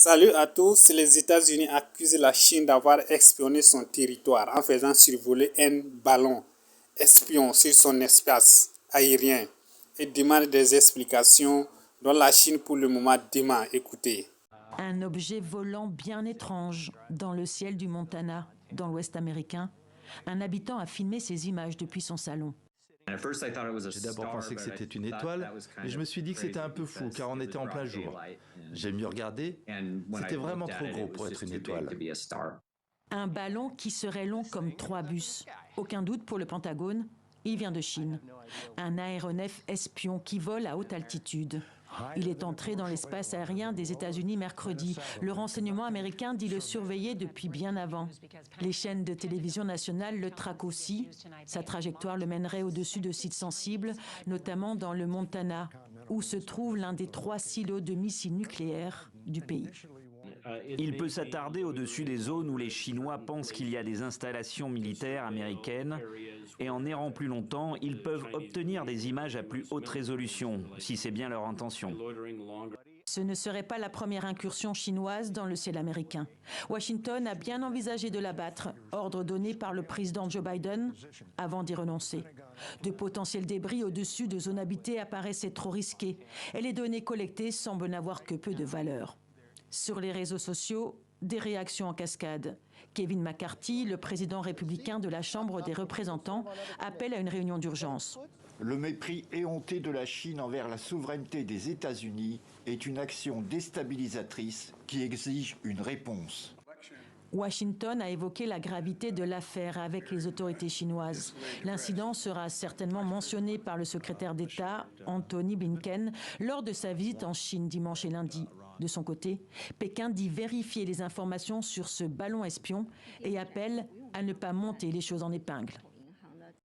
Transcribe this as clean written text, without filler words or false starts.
Salut à tous, les États-Unis accusent la Chine d'avoir espionné son territoire en faisant survoler un ballon espion sur son espace aérien et demandent des explications dont la Chine pour le moment dément. Écoutez. Un objet volant bien étrange dans le ciel du Montana, dans l'Ouest américain. Un habitant a filmé ces images depuis son salon. J'ai d'abord pensé que c'était une étoile, mais je me suis dit que c'était un peu fou car on était en plein jour. J'ai mieux regardé, c'était vraiment trop gros pour être une étoile. Un ballon qui serait long comme 3 bus. Aucun doute pour le Pentagone, il vient de Chine. Un aéronef espion qui vole à haute altitude. Il est entré dans l'espace aérien des États-Unis mercredi. Le renseignement américain dit le surveiller depuis bien avant. Les chaînes de télévision nationales le traquent aussi. Sa trajectoire le mènerait au-dessus de sites sensibles, notamment dans le Montana, où se trouve l'un des 3 silos de missiles nucléaires du pays. Il peut s'attarder au-dessus des zones où les Chinois pensent qu'il y a des installations militaires américaines et en errant plus longtemps, ils peuvent obtenir des images à plus haute résolution, si c'est bien leur intention. Ce ne serait pas la première incursion chinoise dans le ciel américain. Washington a bien envisagé de l'abattre, ordre donné par le président Joe Biden, avant d'y renoncer. De potentiels débris au-dessus de zones habitées apparaissaient trop risqués et les données collectées semblent n'avoir que peu de valeur. Sur les réseaux sociaux, des réactions en cascade. Kevin McCarthy, le président républicain de la Chambre des représentants, appelle à une réunion d'urgence. Le mépris éhonté de la Chine envers la souveraineté des États-Unis est une action déstabilisatrice qui exige une réponse. Washington a évoqué la gravité de l'affaire avec les autorités chinoises. L'incident sera certainement mentionné par le secrétaire d'État, Antony Blinken, lors de sa visite en Chine dimanche et lundi. De son côté, Pékin dit vérifier les informations sur ce ballon espion et appelle à ne pas monter les choses en épingle.